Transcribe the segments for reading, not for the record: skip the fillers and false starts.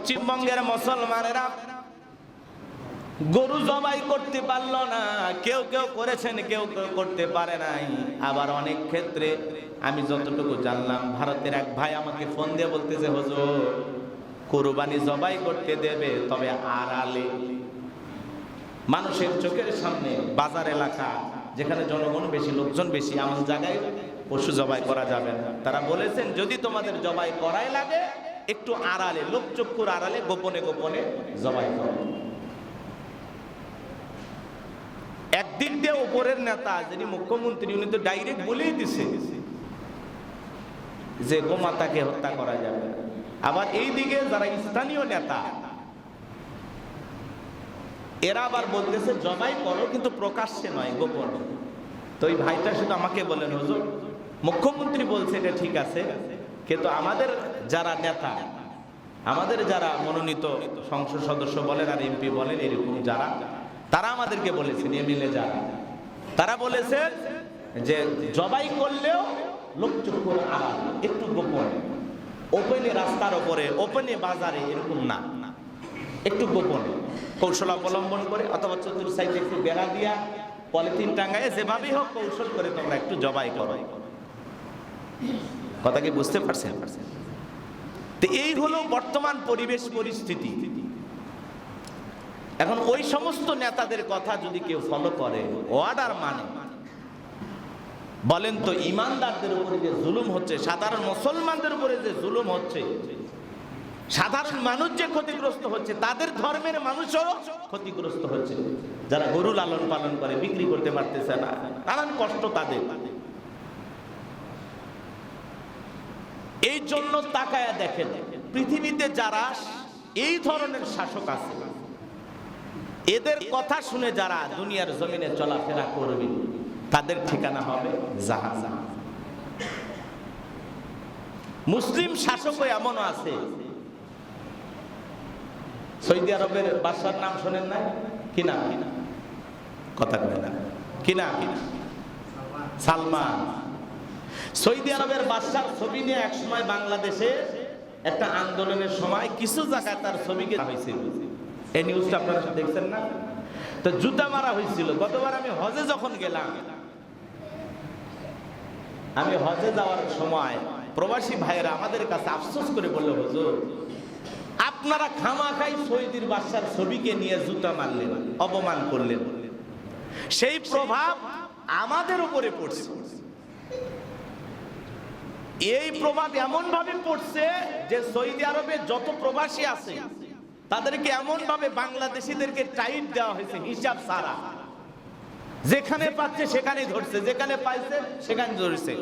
পশ্চিমবঙ্গের মুসলমানেরা গরু জবাই করতে পারলো না, কেউ কেউ করেছেন, কেউ কেউ করতে পারে নাই। আবার অনেক ক্ষেত্রে আমি যতটুকু জানলাম, ভারতের এক ভাই আমাকে ফোন দিয়ে বলতেছে, হুজুর কুরবানি জবাই করতে দেবে, তবে আড়ালে, মানুষের চোখের সামনে, বাজার এলাকা যেখানে জনগণ বেশি, লোকজন বেশি, এমন জায়গায় পশু জবাই করা যাবে না। তারা বলেছেন যদি তোমাদের জবাই করাই লাগে একটু আড়ালে, লোকচক্ষুর আড়ালে, গোপনে গোপনে জবাই করো। একদিক দিয়ে উপরের নেতা যিনি মুখ্যমন্ত্রী, উনি তো ডাইরেক্ট বলেই দিছে যে গোমাতাকে হত্যা করা যাবে। আবার এই দিকে যারা স্থানীয় নেতা, এরা আবার বলতেছে জবাই করো, কিন্তু প্রকাশ্যে নয়, গোপনে। তো এই ভাইটা শুধু আমাকে বলেন, হুজুর মুখ্যমন্ত্রী বলছে এটা ঠিক আছে, কিন্তু আমাদের যারা নেতা, আমাদের যারা মনোনীত সংসদ সদস্য বলেন আর এমপি বলেন, এরকম যারা, তারা আমাদেরকে বলেছেন, এমএলএ যারা, তারা বলেছেন যে জবাই করলেও লোকচক্ষুর আড়াল, একটু গোপনে, ওপেনে রাস্তার উপরে, ওপেনে বাজারে, এরকম না, একটু গোপনে কৌশল অবলম্বন করে, অথবা চতুর সাইডে একটু বেড়া দিয়া, পলিথিন টাঙ্গায়, যেভাবেই হোক কৌশল করে তোমরা একটু জবাই করো। কথা কি বুঝতে পারছেন? তো এই হলো বর্তমান পরিবেশ পরিস্থিতি। এখন ওই সমস্ত নেতাদের কথা যদি কেউ ফলো করে, অর্ডার মানে, বলেন তো ইমানদারদের উপরে যে জুলুম হচ্ছে, সাধারণ মুসলমানদের উপরে যে জুলুম হচ্ছে, সাধারণ মানুষ যে ক্ষতিগ্রস্ত হচ্ছে, তাদের ধর্মের মানুষও ক্ষতিগ্রস্ত হচ্ছে। যারা গরু লালন পালন করে, বিক্রি করতে পারতেছে না, নানান কষ্ট তাদের। এই জন্য তাকায়া দেখেন, পৃথিবীতে যারা এই ধরনের শাসক আছে, এদের কথা শুনে যারা দুনিয়ার জমিনে চলাফেরা করবে, তাদের ঠিকানা হবে জাহান্নাম। মুসলিম শাসকও এমনও আছে। সৌদি আরবের বাদশার নাম শোনেন না? কি নাম? কথা বলে না, কি নাম? সালমান। সৌদি আরবের বাদশার ছবি নিয়ে একসময় বাংলাদেশে একটা আন্দোলনের সময় কিছু জায়গায় তার ছবিকে হয়েছিল। এই নিউজটা আপনারা দেখছেন না? তো জুতা মারা হয়েছিল। গতবার আমি হজে যখন গেলাম, আমি হজে যাওয়ার সময় প্রবাসী ভাইয়েরা আমাদের কাছে আফসোস করে বলল, হুজুর আপনারা খামাখাই সৌদির বাদশার ছবিকে নিয়ে জুতা মারলেন, অপমান করলেন, সেই প্রভাব আমাদের উপরে পড়ছে। এই প্রভাব এমন ভাবে পড়ছে যে সৌদি আরবে যত প্রবাসী আছে তাদেরকে এমন ভাবে বাংলাদেশিদেরকে টাইট দেওয়া হয়েছে, হিসাব ছাড়া। যেখানে পাচ্ছে সেখানেই ধরছে, যেখানে পাইছে সেখানে ধরছে।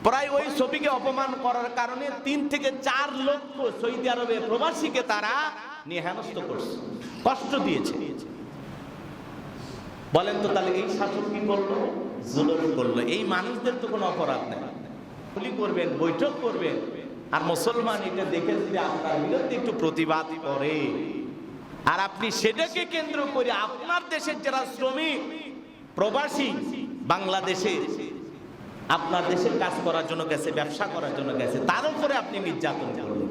প্রায় ওই ছবিকে অপমান করার কারণে 3 থেকে 4 লক্ষ সৌদি আরবে প্রবাসীকে তারা নিয়ে হেনস্থ করছে, কষ্ট দিয়েছে। বলেন তো তাহলে এই শাসক কি করলো? জুলুম করলো। এই মানুষদের তো কোনো অপরাধ নেই। গুলি করবেন, বৈঠক করবেন, আর মুসলমান এটা দেখে যদি আপনার বিরুদ্ধে একটু প্রতিবাদ করে, আর আপনি সেটাকে কেন্দ্র করে আপনার দেশের যারা শ্রমিক প্রবাসী বাংলাদেশে আপনার দেশের কাজ করার জন্য গেছে, ব্যবসা করার জন্য গেছে, তার উপরে আপনি নির্যাতন করলেন।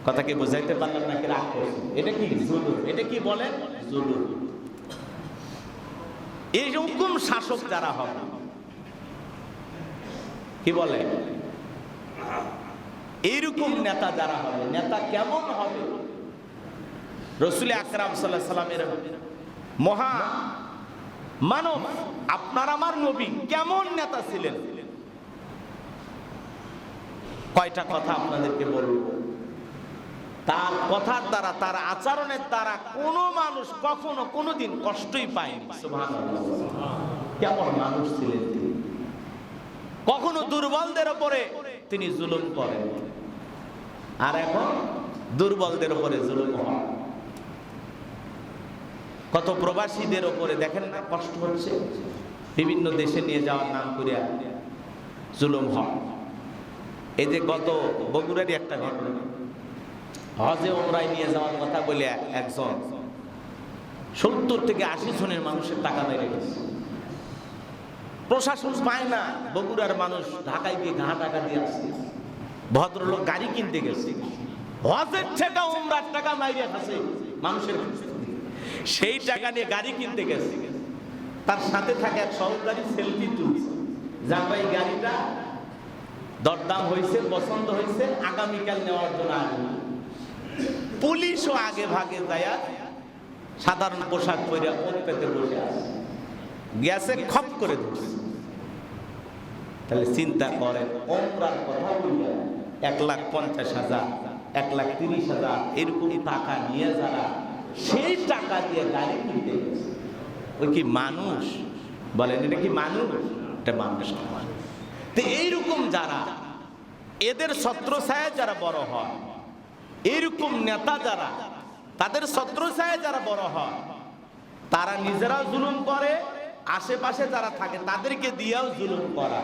কথা কি বুঝাইতে পারলাম নাকি? রাগ করছেন? এটা কি জুলুম? এটা কি বলেন? জুলুম। এই রকম শাসক যারা হবে, কি বলে, এইরকম নেতা যারা হবে, নেতা কেমন হবে? রাসূল আকরাম সাল্লাল্লাহু আলাইহি সাল্লামের মহা মানব, আপনার আমার নবী কেমন নেতা ছিলেন? কয়টা কথা আপনাদেরকে বলবো। তার কথার দ্বারা, তার আচরণের দ্বারা কোনো মানুষ কখনো কোনোদিন কষ্টই পায়নি। সুবহানাল্লাহ। কেমন মানুষ ছিলেন তিনি? কখনো দুর্বলদের উপরে তিনি জুলুম করেন, আর এখন দুর্বলদের উপরে জুলুম হয়। কত প্রবাসীদের উপরে দেখেন না কষ্ট হচ্ছে, বিভিন্ন দেশে নিয়ে যাওয়ার নাম করে জুলুম হয়। এই যে গত বগুড়ারই একটা ঘটনা, হজে ওমরায় নিয়ে যাওয়ার কথা বলে একজন 70 থেকে 80 জনের মানুষের টাকা মেরে গেছে। প্রশাসন পায় না, বগুড়ার মানুষ ঢাকায় গিয়ে ঘা টাকা দিয়ে আসছে। ভদ্রলোক গাড়ি কিনতে গেছে, হজের টাকা উমরার টাকা মাইরে খাচ্ছে মানুষের, সেই টাকা নিয়ে গাড়ি কিনতে গেছে। তার সাথে থাকে এক সহকারী সেলফি তুলছে, যা ভাই গাড়িটা দরদাম হয়েছে, পছন্দ হয়েছে, আগামীকাল নেওয়ার জন্য আগ্রহী। পুলিশও আগে ভাগে যায় সাধারণ পোশাক পরে ওত পেতে বসে আছে, গ্যাসে খপ করে ধরছে। তাহলে চিন্তা করেন, ওমরার কথা বললে 1,50,000, 1,30,000 এরকম টাকা নিয়ে যারা সেই টাকা দিয়ে গাড়ি কিনতে গেছে, ওই কি মানুষ? বলেন এটা কি মানুষ? এটা মানুষ। তো এইরকম যারা, এদের ছত্রছায়ায় যারা বড় হয়, এইরকম নেতা যারা, তাদের ছত্রছায়ায় যারা বড় হয়, তারা নিজেরাও জুলুম করে, আশেপাশে যারা থাকে তাদেরকে দিয়েও জুলুম করা।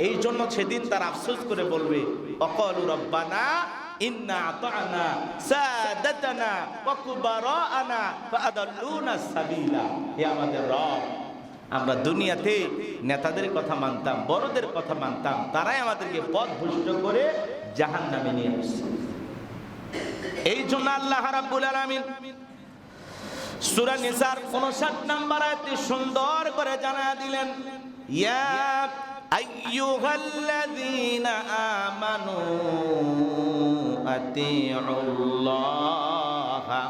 এই জন্য সেদিন তারা আফসোস করে বলবে, অকালু রব্বানা ইন্না আতানা সাদাতানা ওয়া কুবারানা ফাআদাল্লুনা সাবিলা। হে আমাদের রব, আমরা দুনিয়াতে নেতাদের কথা মানতাম, বড়দের কথা মানতাম, তারাই আমাদেরকে পথ ভ্রষ্ট করে জাহান্নামে নিয়ে আসছে। এই জন্য আল্লাহ রাব্বুল আলামিন সূরা নিসার 59 নম্বর আয়াতে সুন্দর করে জানায়া দিলেন, ইয়া আইয়ুহাল্লাযীনা আমানু আতিউল্লাহা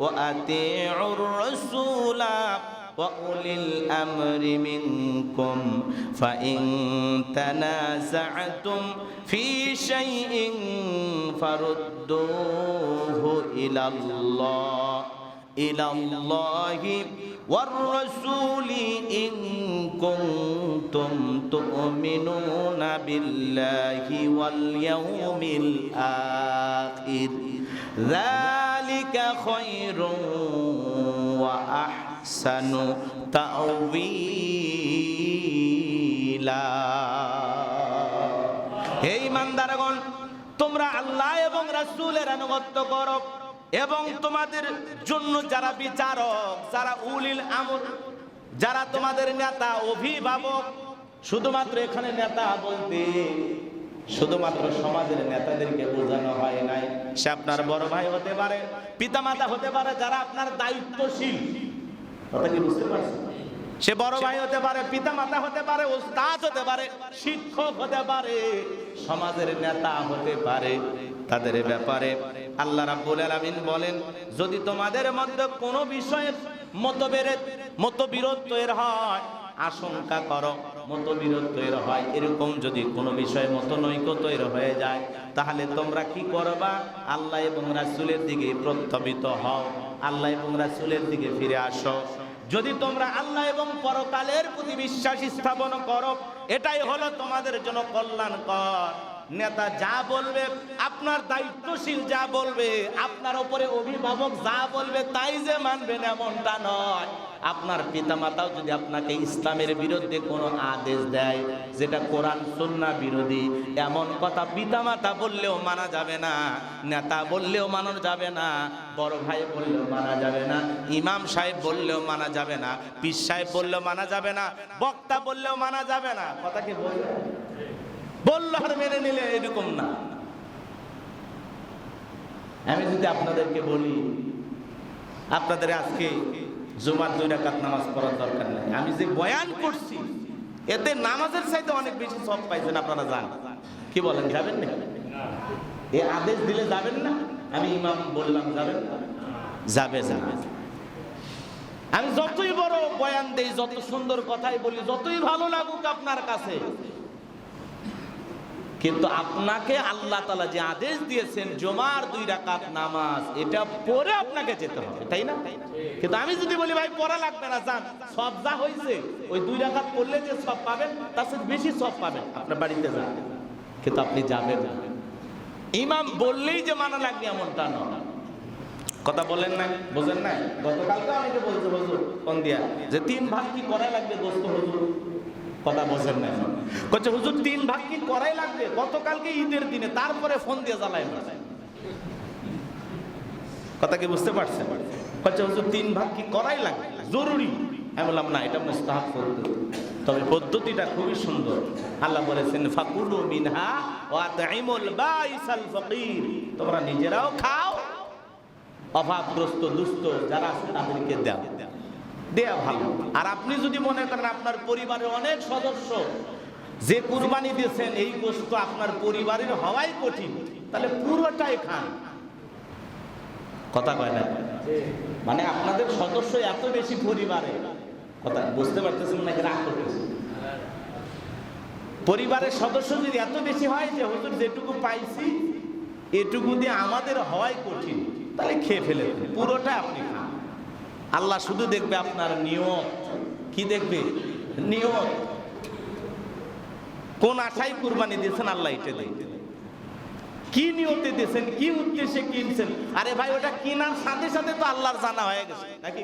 ওয়া আতিউর রাসূলা ওয়া উলিল আমরি মিনকুম ফাইন তানাযা'তুম ফি শাইইন ফারুদ্দুহু ইলাল্লাহি ওয়ার রাসূলি ইন কুনতুম তু'মিনুনা বিল্লাহি ওয়াল ইয়াউমিল আখির যালিকা খায়রুন ওয়া আহসানু তা'ওয়িলা। হে ঈমানদারগণ, তোমরা আল্লাহ এবং রাসূলের আনুগত্য করো, এবং তোমাদের জন্য যারা বিচারক, যারা উলিল আমর, যারা তোমাদের নেতা, অভিভাবক, শুধুমাত্র এখানে নেতা বলতে শুধুমাত্র সমাজের নেতাদেরকে বোঝানো হয় নাই। সে আপনার বড় ভাই হতে পারে, পিতামাতা হতে পারে, যারা আপনার দায়িত্বশীল, কথা কি বুঝতে পারছেন? সে বড় ভাই হতে পারে, পিতামাতা হতে পারে, ওস্তাদ হতে পারে, শিক্ষক হতে পারে, সমাজের নেতা হতে পারে। তাদের ব্যাপারে আল্লাহ রাব্বুল আলামিন বলেন, যদি তোমাদের মধ্যে কোনো বিষয়ে মতবিরোধ তৈরি হয়, আশঙ্কা করো মতবিরোধ তৈরি হয়, এরকম যদি কোনো বিষয়ে মতনৈক্য তৈরি হয়ে যায়, তাহলে তোমরা কি করবা? আল্লাহ এবং রাসূলের দিকে প্রত্যাবর্তিত হও, আল্লাহ এবং রাসূলের দিকে ফিরে আসো। যদি তোমরা আল্লাহ এবং পরকালের প্রতি বিশ্বাস স্থাপন করো, এটাই হলো তোমাদের জন্য কল্যাণকর। নেতা যা বলবে, আপনার দায়িত্বশীল যা বলবে, আপনার উপরে অভিভাবক যা বলবে তাই যে মানবেন এমনটা নয়। আপনার পিতামাতাও যদি আপনাকে ইসলামের বিরুদ্ধে কোনো আদেশ দেয়, যেটা কোরআন সুন্নাহ বিরোধী, এমন কথা পিতামাতা বললেও মানা যাবে না, নেতা বললেও মানা যাবে না, বড় ভাই বললেও মানা যাবে না, ইমাম সাহেব বললেও মানা যাবে না, পীর সাহেব বললেও মানা যাবে না, বক্তা বললেও মানা যাবে না। কথা কি বললো আর মেনে নিলে, এরকম না। আমি যদি আপনাদেরকে বলি, আপনাদের আজকে জুমার 2 রাকাত নামাজ পড়ার দরকার নেই, আমি যে বয়ান করছি এতে নামাজের চাইতে অনেক বেশি সওয়াব পাইছেন, আপনারা জান। কি বলেন, যাবেন না? এই আদেশ দিলে যাবেন না? আমি ইমাম বললাম যাবেন না? যাবে। আমি যতই বড় বয়ান দেই, যত সুন্দর কথাই বলি, যতই ভালো লাগুক আপনার কাছে, কিন্তু আপনাকে আল্লাহ তাআলা যে আদেশ দিয়েছেন জুমার 2 রাকাত নামাজ, এটা পড়ে আপনাকে যেতে হবে, তাই না? কিন্তু আমি যদি বলি ভাই পড়া লাগবে না, যান, সব যা হয়েছে ওই 2 রাকাত পড়লে যে সব পাবেন তার চেয়ে বেশি সব পাবেন, আপনার বাড়িতে যান, কিন্তু আপনি যাবেন না। ইমাম বললেই যে মানা লাগবে এমনটা নয়। কথা বলেন না, বোঝেন না? গতকালকে অনেকে বলছে হুজুর কোন দিয়া যে 3 ভাগ কি করা লাগবে গোস্ত হুজুর, কথা বোঝেন না। কচ্ছে হুজুর 3 ভাগ কি করাই লাগবে, গতকালকে ঈদের দিনে, তারপরে ফোন দিয়ে জ্বালাই না। কথা কি বুঝতে পারছেন? কচ্ছে হুজুর 3 ভাগ কি করাই লাগবে, জরুরি। আমি বললাম না, এটা মুস্তাহাব করতে। তবে পদ্ধতিটা খুবই সুন্দর। আল্লাহ বলেছেন ফাকুলু মিনহা ওয়া আতঈমুল বাইসাল ফাকির, তোমরা নিজেরাও খাও, অভাবগ্রস্ত দুস্থ যারা আছে তাদেরকে দাও, দেয়া ভালো। আর আপনি যদি মনে করেন আপনার পরিবারের অনেক সদস্য যে কুরবানি দিয়েছেন এই গোশত আপনার পরিবারের হওয়াই কঠিন, তাহলে পুরোটাই খান। কথা কয় না? মানে আপনাদের সদস্য এত বেশি পরিবারে, কথা বুঝতে পারতেছেন নাকি রাগ করতেছেন? পরিবারের সদস্য যদি এত বেশি হয় যে হুজুর যেটুকু পাইছি এটুকু দিয়ে আমাদের হওয়াই কঠিন, তাহলে খেয়ে ফেলে পুরোটা আপনি খান। আল্লাহ শুধু দেখবে আপনার নিয়ত। কি দেখবে? নিয়ত। কোন আশায় কুরবানি দিয়েছেন আল্লাহ এটা দেখবে। কি নিয়তে দিয়েছেন, কি উদ্দেশ্যে কিনছেন? আরে ভাই ওটা কেনার সাথে সাথে তো আল্লাহর জানা হয়ে গেছে নাকি?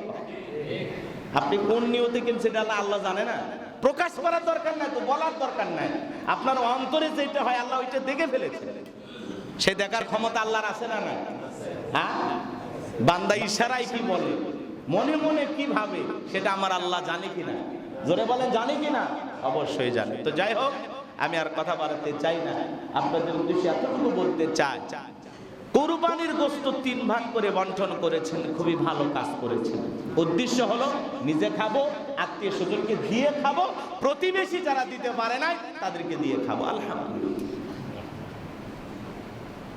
আপনি কোন নিয়তে কিনছেন এটা আল্লাহ জানে না? প্রকাশ করার দরকার নাই তো, বলার দরকার নাই। আপনার অন্তরে যেটা হয় আল্লাহ ওইটা দেখে ফেলেছে। সে দেখার ক্ষমতা আল্লাহর আছে না? না, হ্যাঁ? বান্দা ইশারায় কি বলে, মনে মনে কি ভাবে, সেটা আমার আল্লাহ জানে কিনা? জোরে বলেন জানে কিনা? অবশ্যই জানে। তো যাই হোক, আমি আর কথা বাড়াতে চাই না, আপনাদের উদ্দেশ্যে এতটুকু বলতে চাই, কুরবানির গোশত 3 ভাগ করে বন্টন করেছেন, খুবই ভালো কাজ করেছেন। উদ্দেশ্য হলো নিজে খাবো, আত্মীয় স্বজনকে দিয়ে খাবো, প্রতিবেশী যারা দিতে পারে না তাদেরকে দিয়ে খাবো, আলহামদুলিল্লাহ।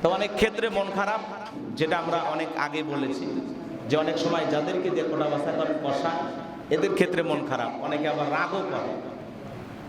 তো অনেক ক্ষেত্রে মন খারাপ, যেটা আমরা অনেক আগে বলেছি, যে অনেক সময় যাদেরকে দিয়ে কোটা বাসা করেন কষা, এদের ক্ষেত্রে মন খারাপ, অনেকে আবার রাগও করে।